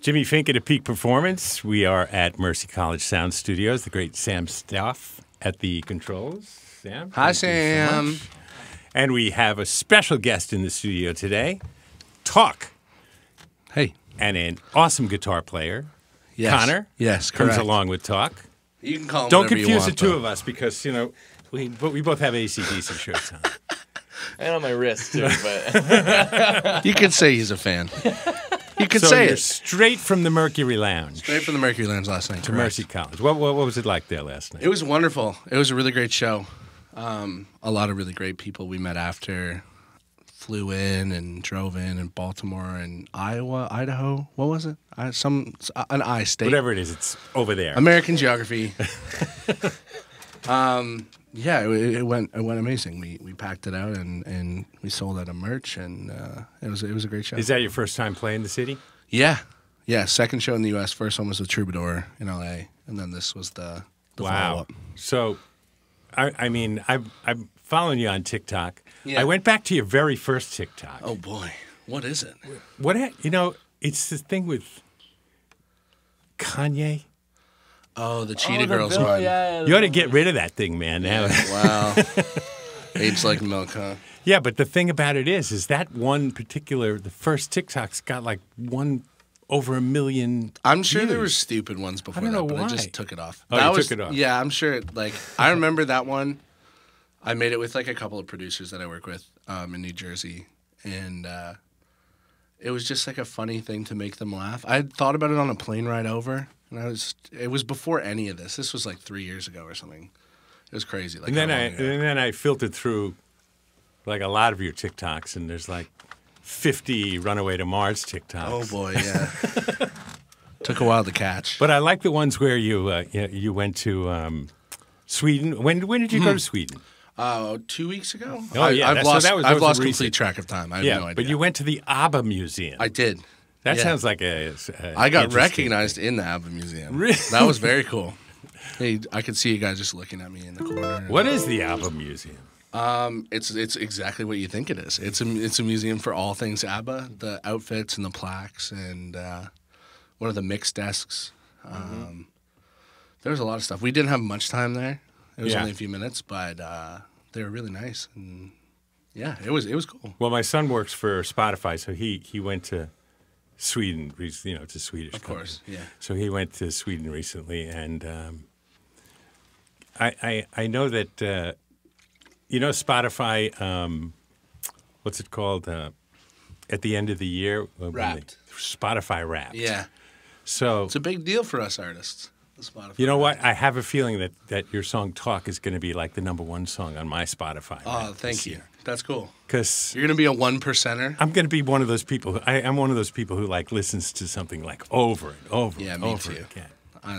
Jimmy Fink at a Peak Performance. We are at Mercy College Sound Studios. The great Sam Stoff at the controls. Sam. Hi, Sam. So and we have a special guest in the studio today, Talk. Hey. And an awesome guitar player, Yes. Connor. Yes, comes correct. along with Talk. You can call him Don't whatever you confuse want, the two though. of us because, you know, we both have AC/DC shirts on. And on my wrist, too. But You could say he's a fan. You could So say you're it. straight from the Mercury Lounge Straight from the Mercury Lounge last night. to correct. Mercy College. What was it like there last night? It was wonderful. It was a really great show. A lot of really great people we met after. Flew in and drove in Baltimore and Iowa, Idaho. What was it? An I state. Whatever it is, it's over there. American geography. Yeah, it went amazing. We packed it out and we sold out of merch and it was a great show. Is that your first time playing the city? Yeah. Second show in the U.S. First one was with Troubadour in L.A. and then this was the follow-up. So, I mean, I'm following you on TikTok. Yeah. I went back to your very first TikTok. Oh boy, what is it? It's the thing with Kanye. Oh, the Cheetah the Girls Bill- one. Yeah, You ought to get rid of that thing, man. Now. Wow. Aged like milk, huh? Yeah, but the thing about it is that one particular, the first TikTok's got like over 1 million. I'm sure there were views. stupid ones before I don't know that, but why. I just took it off. Oh, that you was, took it off. Yeah, I'm sure. Like, I remember that one. I made it with like a couple of producers that I work with in New Jersey, and it was just like a funny thing to make them laugh. I had thought about it on a plane ride over, and it was before any of this. This was like 3 years ago or something. It was crazy. Like, And then how long ago. I filtered through like a lot of your TikToks, and there's like 50 Runaway to Mars TikToks. Oh boy, yeah. Took a while to catch. But I like the ones where you went to Sweden. When did you go to Sweden? 2 weeks ago. Oh, yeah, I've that lost was I've lost recent. complete track of time. I have no idea. but you went to the ABBA Museum. I did. That yeah. sounds like I got interesting recognized in the ABBA Museum. Really? That was very cool. Hey, I could see you guys just looking at me in the corner. What is the ABBA Museum? It's exactly what you think it is. It's a museum for all things ABBA, the outfits and the plaques and one of the mix desks. There was a lot of stuff. We didn't have much time there. It was Yeah. only a few minutes, but they were really nice. And yeah, it was cool. Well, my son works for Spotify, so he went to Sweden. It's a Swedish Of course, company. yeah. So he went to Sweden recently, and I know that Spotify. What's it called? At the end of the year, when Wrapped. Spotify Wrapped. Yeah. So It's a big deal for us artists. The Spotify. you know what? I have a feeling that your song "Talk" is going to be like the #1 song on my Spotify. Oh, thank you. That's cool. Because You're gonna be a 1%er. I'm going to be one of those people. I'm one of those people who like listens to something like over and over Yeah, and me over too. again.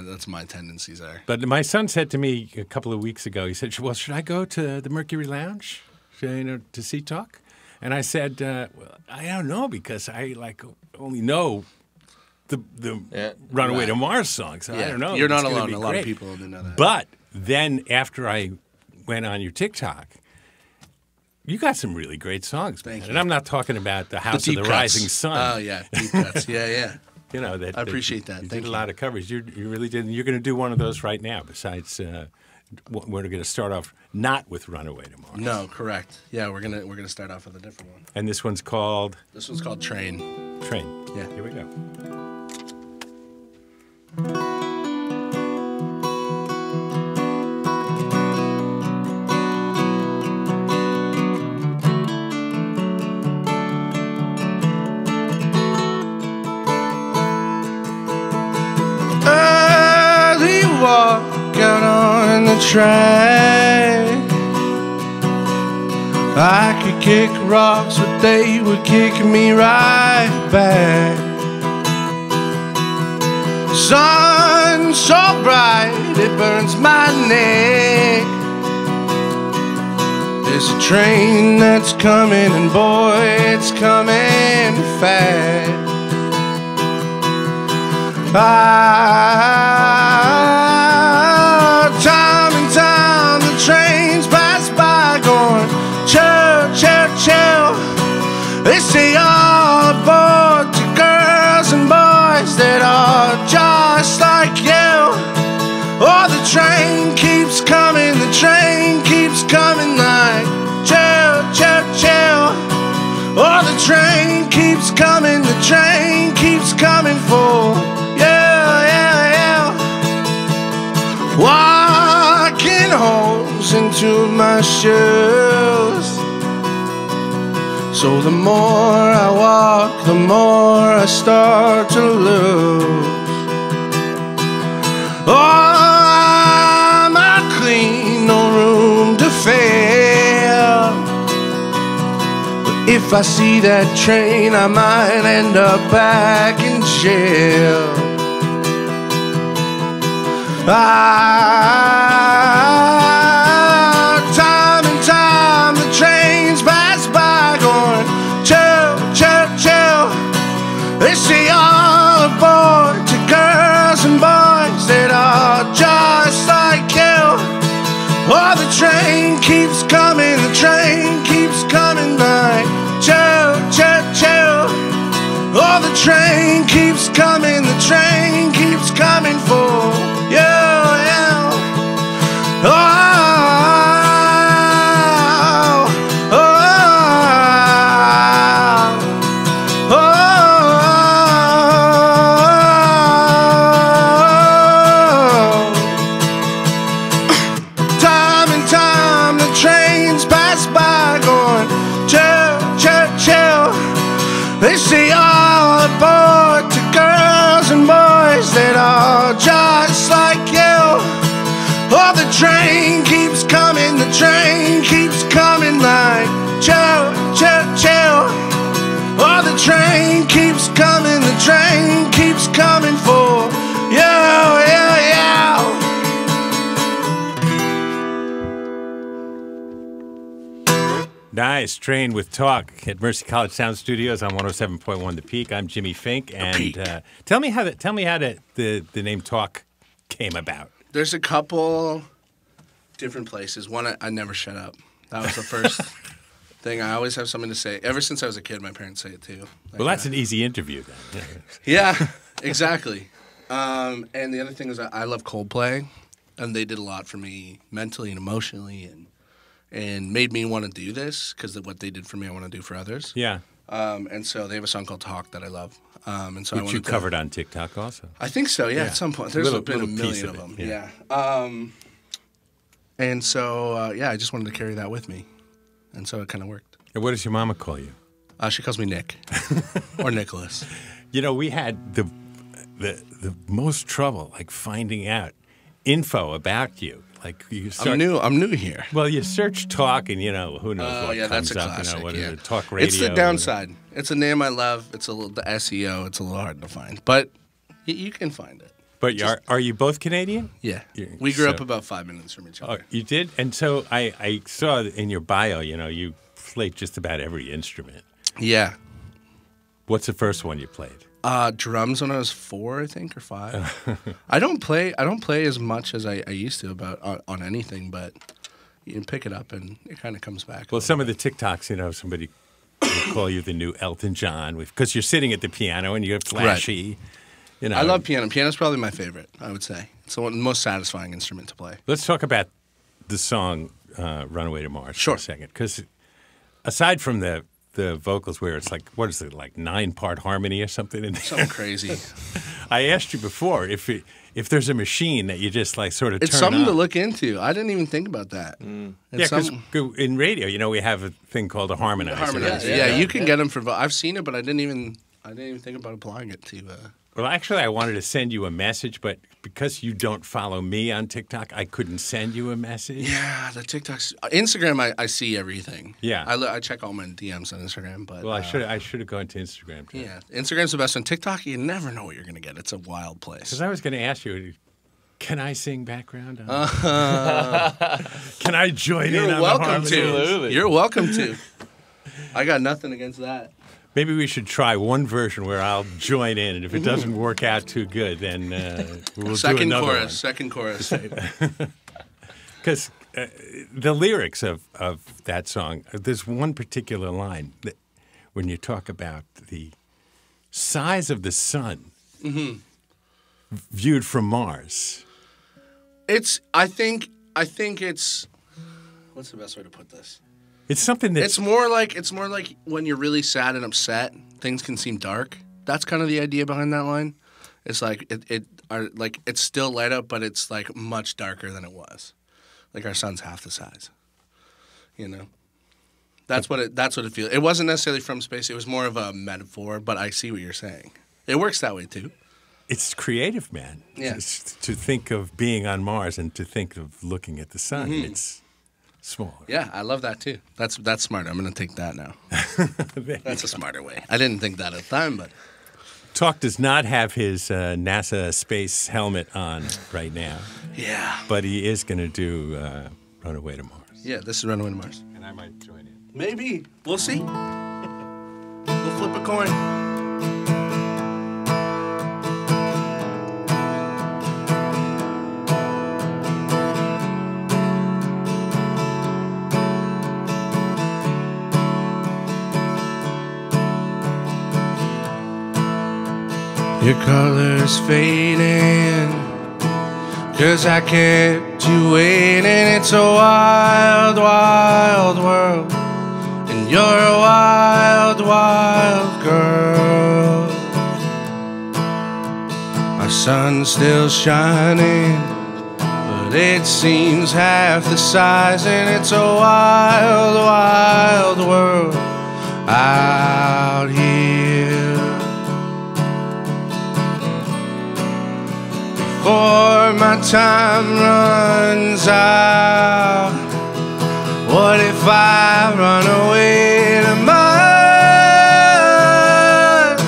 That's my tendencies are. But my son said to me a couple of weeks ago, he said, "Well, should I go to the Mercury Lounge, to see Talk?" And I said, "Well, I don't know because I only know the Runaway to Mars song, so I don't know." You're not It's gonna alone. be A lot great. of people didn't know that. But then after I went on your TikTok, you got some really great songs, man. Thank you. And I'm not talking about the House of deep the cuts. Rising Sun. Oh yeah, deep cuts. Yeah. You know that. I appreciate that. You Thank did a you. lot of coverage. You really did. And you're going to do one of those right now. Besides, we're going to start off not with "Runaway to Mars." No, correct. Yeah, we're gonna start off with a different one. And this one's called This one's called Train. "Train." Yeah. Here we go. Early walk out on the track. I could kick rocks, but they would kick me right back. Sun so bright, it burns my neck. There's a train that's coming, and boy, it's coming fast. Time and time the trains pass by going chill, chill, chill. They say all aboard to girls and boys that into my shoes. So the more I walk, the more I start to lose. Oh, I'm not clean, no room to fail. But if I see that train, I might end up back in jail. Time and time the trains pass by going chill, chill, chill. They say all aboard to girls and boys that are just like you. Oh, the train keeps coming, the train keeps coming like chill, chill, chill. Oh, the train keeps coming, the train keeps coming for you, yeah. Oh, oh, oh, oh. Time and time the trains pass by going chill, chill, chill. They say all aboard to girls and boys that are just like you. Oh, the train keeps coming, the train keeps coming like chill, chill, chill. Oh, the train keeps coming, the train keeps coming for you, yeah, yeah. Nice. Train with Talk at Mercy College Sound Studios on 107.1 The Peak. I'm Jimmy Fink, and tell me how the name Talk came about. There's a couple different places. One, I never shut up. That was the first thing. I always have something to say. Ever since I was a kid, my parents say it too. Well, that's an easy interview then. Yeah, exactly. And the other thing is I love Coldplay, and they did a lot for me mentally and emotionally, and made me want to do this because what they did for me, I want to do for others. Yeah. And so they have a song called Talk that I love. And so Which you covered on TikTok also. I think so, yeah. At some point. There's been a million of them. Yeah. And so, I just wanted to carry that with me. And so it kind of worked. And what does your mama call you? She calls me Nick. Or Nicholas. You know, we had the most trouble, like, finding out info about you. Like you start, I'm new here. Well, you search Talk, and who knows what comes that's a up. classic, What is it? Talk Radio. It's the downside. It's a name I love. It's the SEO. It's a little hard to find, but you can find it. But are you both Canadian? Yeah, we grew up about 5 minutes from each other. Oh, you did, and so I saw in your bio, you played just about every instrument. Yeah. What's the first one you played? Drums when I was 4, I think, or 5. I don't play as much as I used to on anything, but you can pick it up and it kind of comes back. Well, some of the TikToks, somebody will call you the new Elton John because you're sitting at the piano and you're flashy. Right. I love piano. Piano's probably my favorite, I would say. It's the most satisfying instrument to play. Let's talk about the song "Runaway to Mars" for a second, because aside from the vocals where it's like, what is it, like 9-part harmony or something in there? Something crazy. I asked you before if there's a machine that you just like sort of it's turn something on. to look into. I didn't even think about that. Yeah, because in radio, we have a thing called a harmonizer. Yeah, you can get them for. I've seen it, but I didn't even think about applying it to. Well, actually, I wanted to send you a message, but because you don't follow me on TikTok, I couldn't send you a message. Yeah, the TikToks, Instagram, I see everything. Yeah, I check all my DMs on Instagram. But well, I should have gone to Instagram too. Yeah, Instagram's the best one. TikTok, you never know what you're going to get. It's a wild place. Because I was going to ask you, can I sing background? Can I join in on the harmony? You're welcome to. I got nothing against that. Maybe we should try one version where I'll join in, and if it doesn't work out too good, then we'll do another one. Second chorus. Because the lyrics of that song, there's one particular line that when you talk about the size of the sun viewed from Mars. I think it's, what's the best way to put this? It's something that it's more like when you're really sad and upset, things can seem dark. That's kind of the idea behind that line. It's like it's still light up, but it's like much darker than it was. Like our sun's half the size. You know? That's what it feels. It wasn't necessarily from space. It was more of a metaphor, but I see what you're saying. It works that way too. It's creative, man. Yeah. To think of being on Mars and to think of looking at the sun. It's smaller. Yeah, I love that too. That's smart. I'm going to take that now. That's a smarter way. I didn't think that at the time, but Talk does not have his NASA space helmet on right now. Yeah. But he is going to do Runaway to Mars. Yeah, this is Runaway to Mars. And I might join in. Maybe. We'll see. We'll flip a coin. Your color's fading, 'cause I kept you waiting. It's a wild, wild world, and you're a wild, wild girl. My sun's still shining, but it seems half the size, and it's a wild, wild world out here. Before my time runs out, what if I run away to Mars?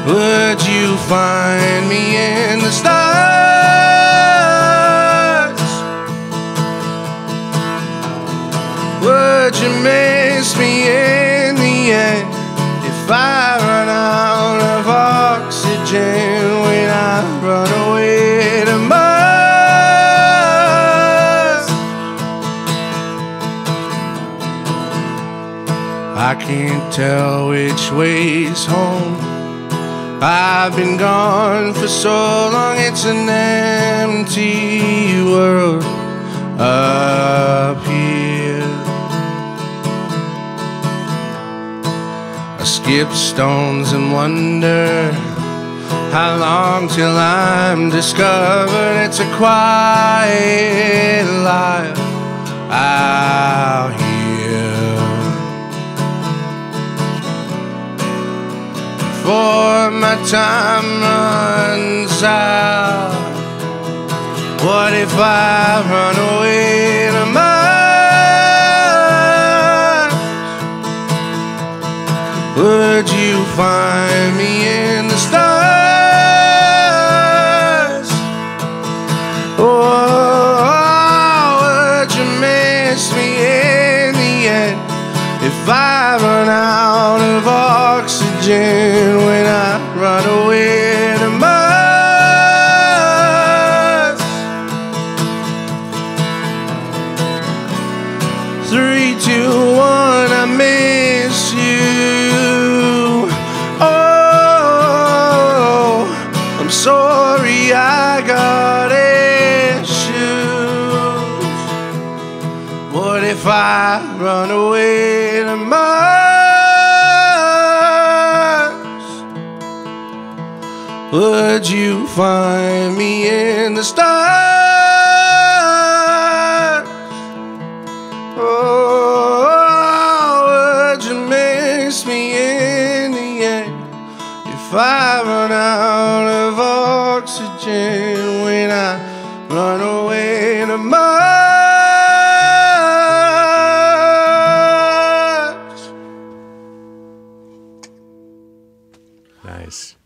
Would you find me in the stars? Would you miss me in the end if I run out of oxygen? Run away to Mars. I can't tell which way's home. I've been gone for so long, it's an empty world up here. I skip stones and wonder how long till I'm discovered. It's a quiet life out here. Before my time runs out, what if I run away to Mars? Would you find me in the stars? If I run out of oxygen when I run away to Mars. 3, 2, 1, I miss you. Oh, I'm sorry I got issues. What if I run away to Mars? Would you find me in the stars? Oh, would you miss me in the end if I run out of oxygen when I run away to Mars? Nice.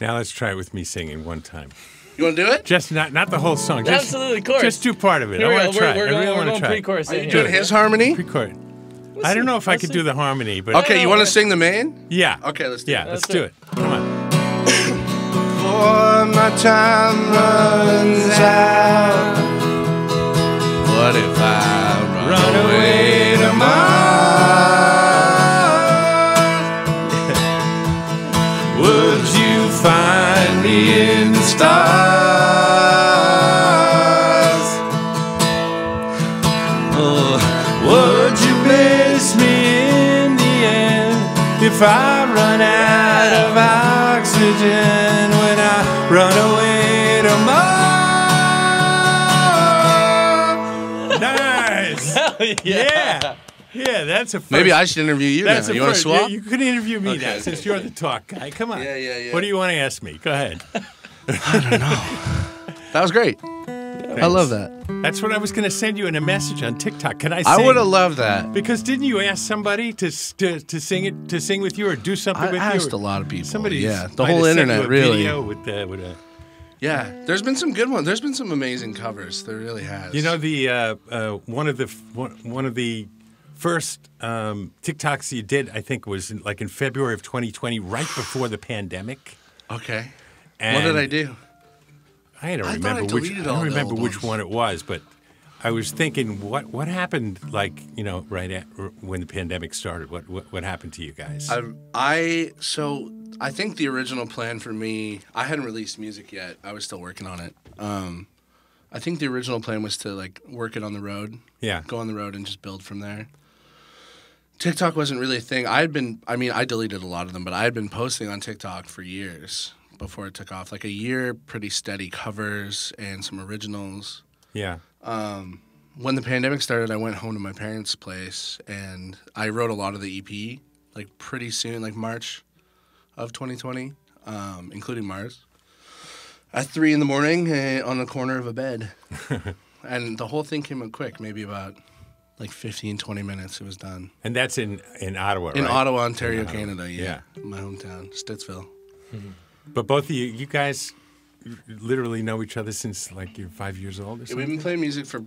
Now let's try it with me singing one time. You want to do it? Just not the whole song. Just, Absolutely, chorus. Just do part of it. Here I we want go. to try. We're I really going, want to try. pre-chorus Are in you here. doing his harmony? Pre-chorus. I don't know if I could do the harmony, but Okay, you want to sing the main? yeah. Okay, let's do it. Let's do it. Come on. Before my time runs out, what if I run away to Mars? Would you find me in the stars? Oh, would you miss me in the end if I run out of oxygen when I run away to Mars? Yeah. Yeah, that's a first. Maybe I should interview you now. That's You want to swap? Yeah, you could interview me Okay, now okay, since you're the talk guy. Come on. Yeah. What do you want to ask me? Go ahead. I don't know. That was great. I love that. That's what I was going to send you in a message on TikTok. Can I I sing? would have loved that. Because didn't you ask somebody to sing with you or do something with you? I asked a lot of people. Somebody, yeah, the might whole have sent you internet, a really. Video with a, Yeah, there's been some good ones. There's been some amazing covers. There really has. you know, the one of the first TikToks you did, I think, was in February of 2020, right before the pandemic. Okay. And What did I do? I don't I thought remember I which. I deleted all don't the remember old which ones. one it was, but I was thinking, what happened? Right at when the pandemic started, what happened to you guys? So I think the original plan for me, I hadn't released music yet. I was still working on it. I think the original plan was to work it on the road. Yeah. Go on the road and just build from there. TikTok wasn't really a thing. I deleted a lot of them, but I had been posting on TikTok for years before it took off. Like a year, pretty steady covers and some originals. Yeah. When the pandemic started, I went home to my parents' place and I wrote a lot of the EP, pretty soon, March of 2020, including Mars, at 3 a.m. On the corner of a bed. And the whole thing came up quick, maybe about 15, 20 minutes, it was done. And that's in Ottawa, In right? Ottawa, Ontario, Ottawa. Canada, Yeah. my hometown, Stittsville. But both of you guys literally know each other since you're 5 years old or We've something? been playing music for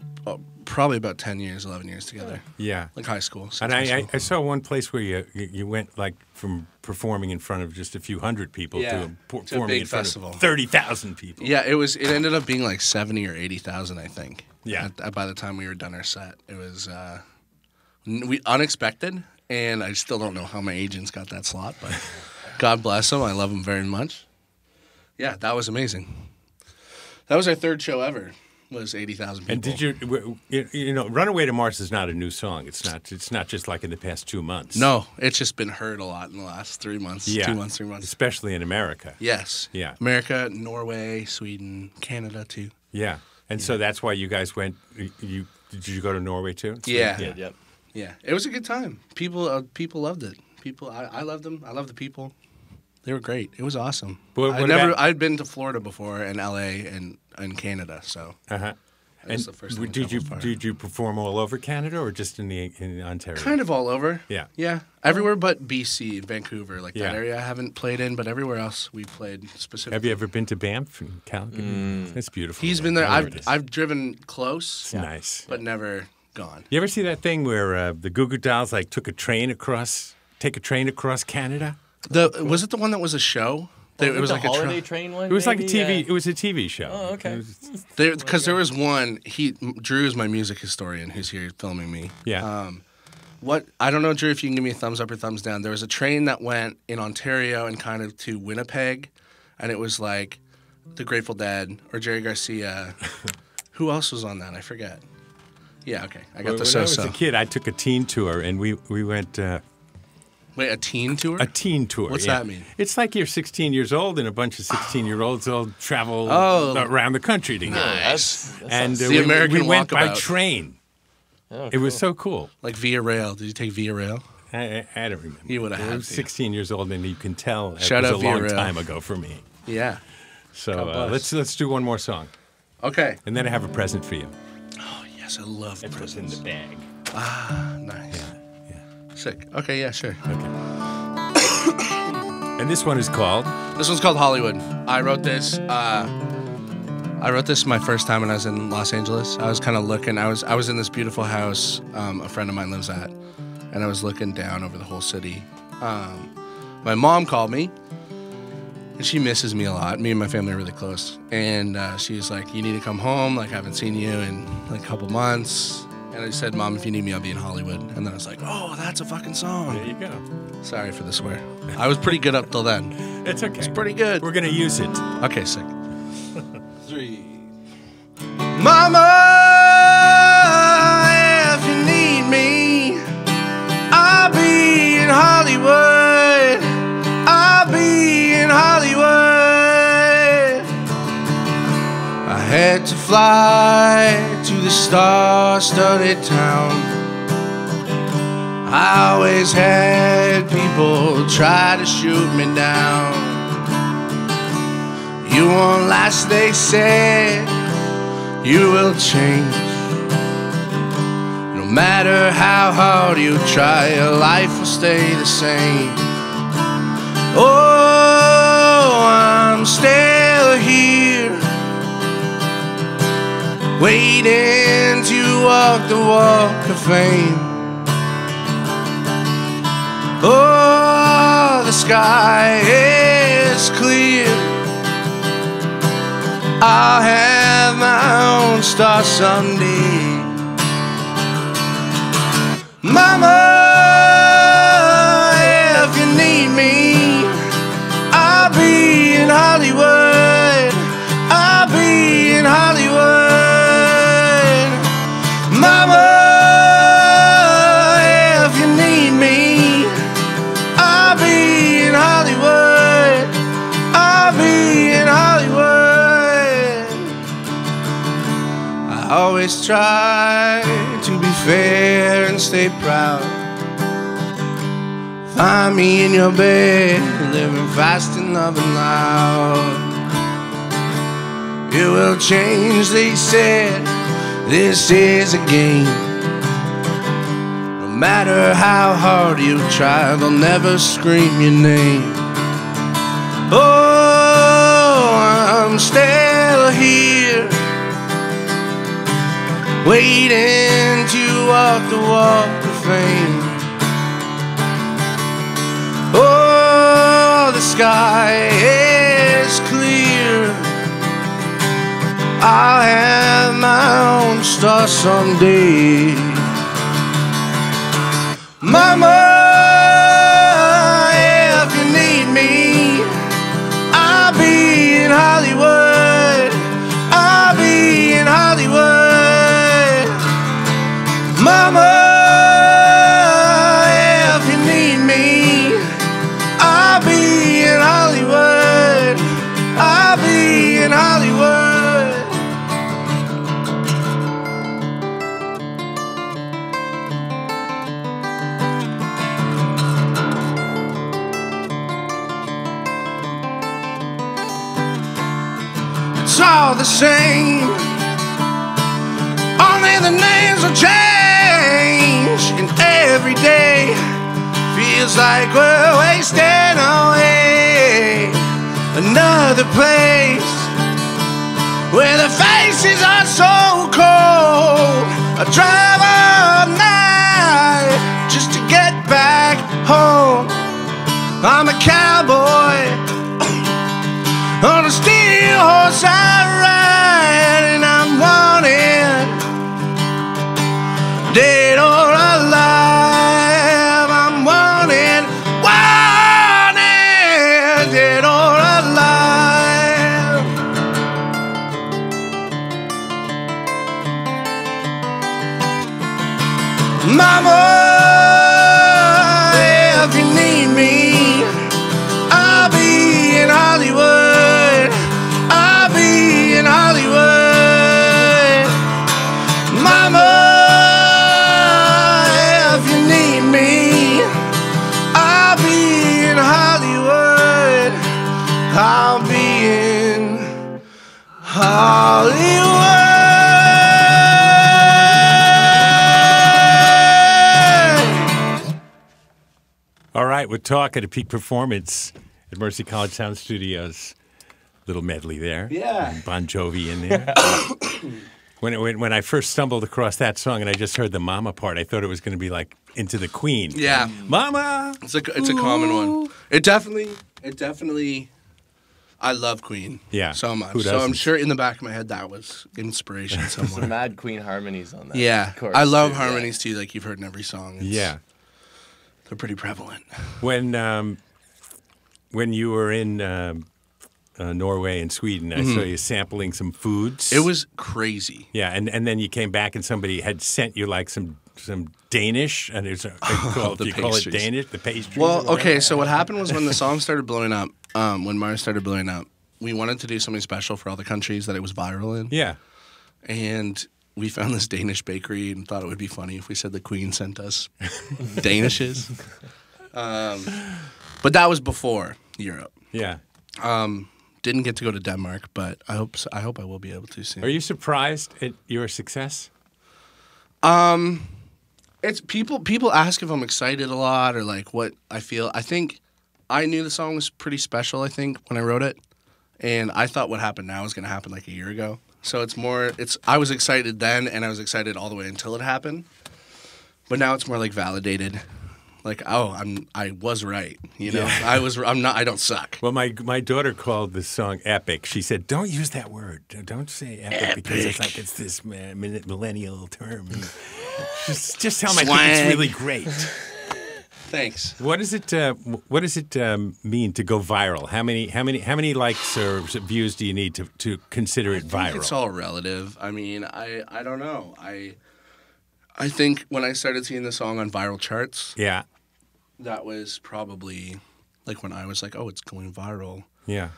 probably about 10 years, 11 years together. Yeah. High school. And high school. I saw one place where you went from performing in front of just a few hundred people Yeah, to to a performing big in front festival. of 30,000 people. Yeah, it ended up being 70 or 80,000, I think. Yeah. By the time we were done our set, it was unexpected, and I still don't know how my agents got that slot, but God bless them. I love them very much. Yeah, that was amazing. That was our third show ever. Was 80,000 people. And did you "Runaway to Mars" is not a new song. It's not just in the past 2 months. No, it's just been heard a lot in the last 3 months. Yeah. 2 months, 3 months. Especially in America. Yes. Yeah. America, Norway, Sweden, Canada too. Yeah. And so that's why you guys went. Did you go to Norway too? Yeah. Yep. Yeah, it was a good time. People loved it. I loved them. I loved the people. They were great. It was awesome. I'd been to Florida before and LA and Canada, so. Uh-huh. That was the first time Did you perform all over Canada or just in Ontario? Kind of all over. Yeah. Yeah. Everywhere but BC, Vancouver, Yeah. that area I haven't played in, but everywhere else we played specifically. Have you ever been to Banff and Calgary? It's beautiful. He's been there. I've driven close. It's nice. But never gone. You ever see that thing where the Goo Goo Dolls take a train across Canada? Was it the one that was a show? It was the like holiday train one. It was like a maybe? TV. It was a TV show. Oh, okay. Because there was one. Drew is my music historian who's here filming me. Yeah. I don't know, Drew, if you can give me a thumbs up or thumbs down. There was a train that went in Ontario and kind of to Winnipeg, and it was like the Grateful Dead or Jerry Garcia. Who else was on that? I forget. Yeah, okay. I got the When I was so-so. a kid, I took a teen tour, and we went. Wait, a teen tour? A teen tour. What's yeah. that mean? It's like you're 16 years old and a bunch of 16-year-olds all travel around the country together. That And sounds- The American we went by walkabout. train. oh, It was cool. so cool. Like Via Rail. Did you take Via Rail? I don't remember. You would have I had was to. 16 years old, and you can tell Shout it out was a Via long Rail. time ago for me. Yeah. So bless. let's do one more song, Okay. and then I have a present for you. Oh, yes, I love That's what's in presents. the bag. Ah, nice. Yeah. Sick. Okay, yeah, sure. And this one is called. This one's called Hollywood. I wrote this my first time when I was in Los Angeles. I was kind of looking. I was in this beautiful house a friend of mine lives at, and I was looking down over the whole city. My mom called me, and she misses me a lot. Me and my family are really close, and she's like, "You need to come home. I haven't seen you in a couple months." And I said, "Mom, if you need me, I'll be in Hollywood." And then I was like, "Oh, that's a fucking song." There you go. Sorry for the swear. I was pretty good up till then. It's okay. It's pretty good. We're gonna use it. Okay, sick. 3. Mama, if you need me, I'll be in Hollywood. I'll be in Hollywood. I had to fly to the star-studded town I always had people try to shoot me down. You won't last, they said. You will change. No matter how hard you try, your life will stay the same. Oh, I'm still here, waiting to walk the walk of fame. Oh, the sky is clear. I'll have my own star someday. Mama, if you need me, I'll be in Hollywood. I'll be in Hollywood. Mama, if you need me, I'll be in Hollywood. I'll be in Hollywood. I always try to be fair and stay proud. Find me in your bed, living fast and loving loud. It will change, they said. This is a game. No matter how hard you try, they'll never scream your name. Oh, I'm still here, waiting to walk the walk of fame. Oh, the sky is clear. I'll have my own star someday. Mama, if you need me, I'll be in Hollywood. I'll be in Hollywood. Mama, if you need me, I'll be in Hollywood. I'll be in Hollywood. It's all the same, only the names will change. And every day feels like we're wasting away. Another place where the faces are so cold. I drive all night just to get back home. I'm a cowboy on a steel horse I ride, and I'm wanted, dead or alive. I'm wanted, wanted, dead or alive. Mama, if you need me, I'll be in Hollywood. I'll be in Hollywood. Mama, if you need me, I'll be in Hollywood. I'll be in Hollywood. All right, we're talking a peak performance at Mercy College Sound Studios. Little medley there. Yeah. And Bon Jovi in there. When I first stumbled across that song and I just heard the Mama part, I thought it was going to be like Into the Queen. Yeah. Mama! It's a common one. It definitely, I love Queen. Yeah. So much. Who So I'm doesn't? sure in the back of my head that was inspiration Some somewhere. mad Queen harmonies on that. Yeah. chorus, I love too, harmonies too, like you've heard in every song. Yeah. They're pretty prevalent. When you were in Norway and Sweden, I saw you sampling some foods. It was crazy. Yeah, and then you came back and somebody had sent you like some Danish, and it's do you call it pastries. Danish, the pastries. or Well, whatever? okay, so what happened was when the song started blowing up, when Mars started blowing up, we wanted to do something special for all the countries that it was viral in. Yeah. And we found this Danish bakery and thought it would be funny if we said the Queen sent us Danishes. But that was before Europe. Yeah. Didn't get to go to Denmark, but I hope I will be able to soon. Are you surprised at your success? It's people ask if I'm excited a lot or like what I feel. I think I knew the song was pretty special, I think, when I wrote it. And I thought what happened now was going to happen like a year ago. So I was excited then and I was excited all the way until it happened. But now it's more like validated. Like, oh, I was right, you know. Yeah. I don't suck. Well, my daughter called the song epic. She said, "Don't use that word. Don't say epic. Because it's like it's this millennial term." And just tell me I think it's really great. Thanks. What does it mean to go viral? How many likes or views do you need to consider it viral? It's all relative. I mean, I don't know. I think when I started seeing the song on viral charts, yeah, that was probably like when I was like, oh, it's going viral. Yeah.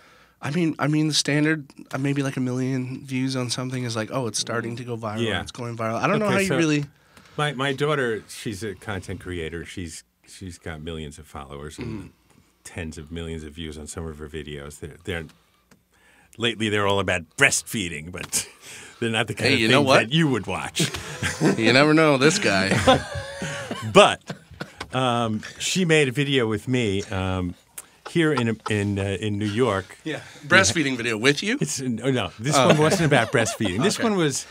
I mean the standard maybe like 1 million views on something is like, oh, it's starting to go viral. Yeah. It's going viral. I don't know how you really. My daughter, she's a content creator. She's got millions of followers and tens of millions of views on some of her videos. Lately they're all about breastfeeding, but they're not the kind of things that you would watch. You never know this guy. But she made a video with me here in New York. Yeah, breastfeeding video with you? No, this one wasn't about breastfeeding. This one was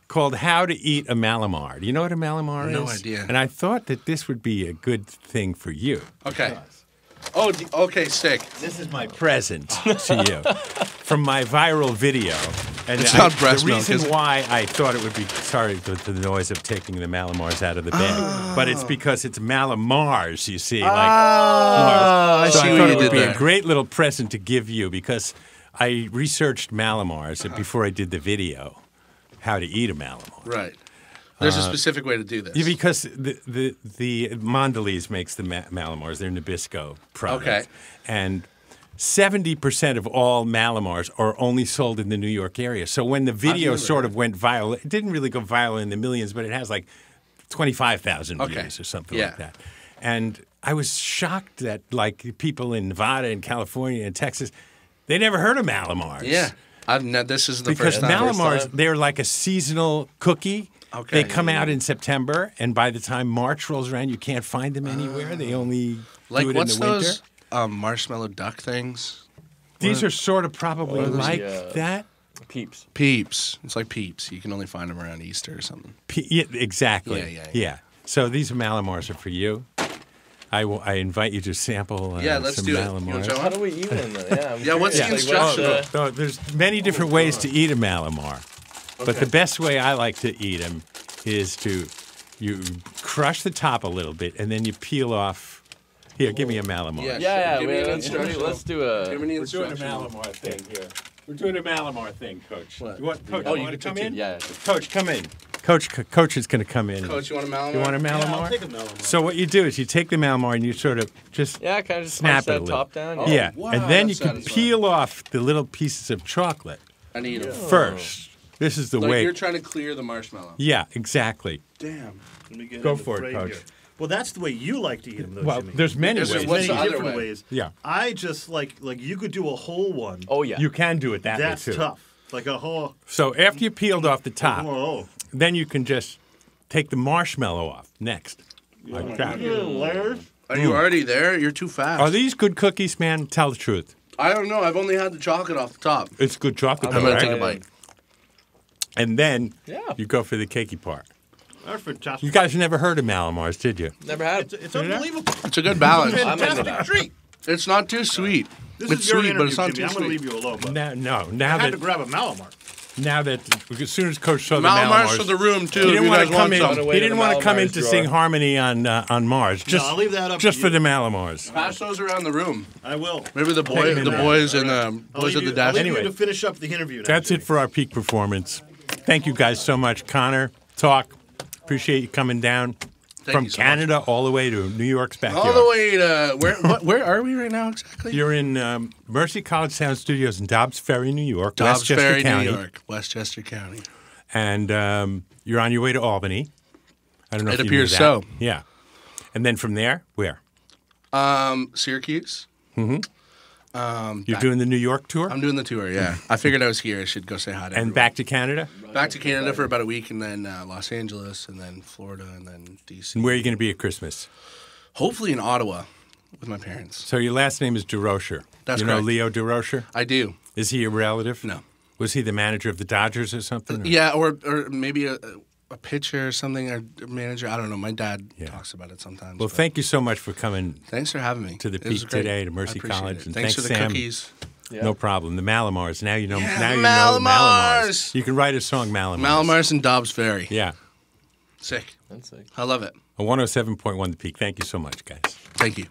called How to Eat a Malamar. Do you know what a Malamar is? No idea. And I thought that this would be a good thing for you. Okay. Oh, okay, sick. This is my present to you from my viral video. And it's not breast milk. The reason why I thought it would be, sorry, the noise of taking the Malamars out of the bag, but it's because it's Malamars, you see. Like Mars. So I thought it would be a great little present to give you because I researched Malamars before I did the video, how to eat a Malamar. Right. There's a specific way to do this. Yeah, because the Mondelez makes the Malamars. They're Nabisco products. Okay. And 70% of all Malamars are only sold in the New York area. So when the video sort of went viral, it didn't really go viral in the millions, but it has like 25,000 views or something like that. And I was shocked that like people in Nevada and California and Texas, they never heard of Malamars. Yeah. This is the because first time. Because Malamars, they're like a seasonal cookie. Okay. They come out in September, and by the time March rolls around, you can't find them anywhere. They only do it in the winter. What's those marshmallow duck things? These are sort of probably like that. Peeps. Peeps. It's like Peeps. You can only find them around Easter or something. Yeah, exactly. Yeah. So these Malamars are for you. I invite you to sample let's some do Malamars. It. How do we eat them? What's the instruction? There's many different ways to eat a Malamar. But the best way I like to eat them is you crush the top a little bit, and then you peel off. Here, give me a Malamar. Let's do a... We're doing a Malamar thing here. We're doing a Malamar thing, Coach. What? You want to come in? Yeah. Coach, come in. Coach is going to come in. Coach, you want a Malamar? You want a Malamar? Yeah, I'll take a Malamar. So what you do is you take the Malamar and you sort of just kind of just snap it a that little. top down. Yeah, wow, and then you can satisfying. peel off the little pieces of chocolate I need them. first. This is the Like way. you're trying to clear the marshmallow. Yeah, exactly. Damn. Let me get Go in the for it, fray Coach. here. Well, that's the way you like to eat them, though, Well, Jimmy. there's many Is there- ways. what's many the other different way? ways. Yeah. I just like you could do a whole one. Oh, yeah. You can do it that That's way too. tough. Like a whole. So after you peeled off the top, Oh. then you can just take the marshmallow off next. Like that. Layers. Are you already there? You're too fast. Are these good cookies, man? Tell the truth. I don't know. I've only had the chocolate off the top. It's good chocolate, I'm though, going to right? take a bite. And then Yeah. you go for the cakey part. That's fantastic. You guys never heard of Malamars, did you? Never had it. It's unbelievable. It's a good balance. It's a I'm into fantastic that. treat. It's not too sweet. This It's is your sweet, but interview, it's not Jimmy. too I'm going to sweet. leave you alone. But Now I had to grab a Malamar. Now that as soon as Coach saw the Malamars Malamars, for the room, too. he if didn't you want guys to come in. some. Away He to didn't the want to come in Malamars to drawer. sing harmony on Mars. Just I'll leave that up just to for you. the Malamars. Pass those around the room. I will. Maybe the Take them in there. boys and I'll boys leave at the you- desk. I'll leave Anyway. you to finish up the interview now. That's it for our peak performance. Thank you guys so much, Connor. Talk. Appreciate you coming down from you so Canada all the way to New York's backyard. All the way to where are we right now exactly? You're in Mercy College Sound Studios in Dobbs Ferry, New York, Dobbs Westchester Ferry, County. New York, Westchester County. and you're on your way to Albany. I don't know It if you knew appears that. so. Yeah. And then from there, where? Syracuse. You're doing the New York tour? I'm doing the tour, yeah. I figured I was here. I should go say hi to And everyone. back to Canada? Back to Canada for about a week, and then Los Angeles, and then Florida, and then D.C. And where are you going to be at Christmas? Hopefully in Ottawa with my parents. So your last name is DeRocher. That's You know correct. Leo DeRocher? I do. Is he a relative? No. Was he the manager of the Dodgers or something? Yeah, or maybe a pitcher or something, or a manager. I don't know. My dad Yeah. talks about it sometimes. Well, but thank you so much for coming thanks for having me. to the It was Peak great. today, to I Mercy appreciate College. it. And Thanks for the Sam. Yeah. cookies. No problem. The Malamars. Now you know. Yeah, now the you know the Malamars. Malamars. You can write a song, Malamars. Malamars and Dobbs Ferry. Yeah. Sick. That's like. I love it. A 107.1 The Peak. Thank you so much, guys. Thank you.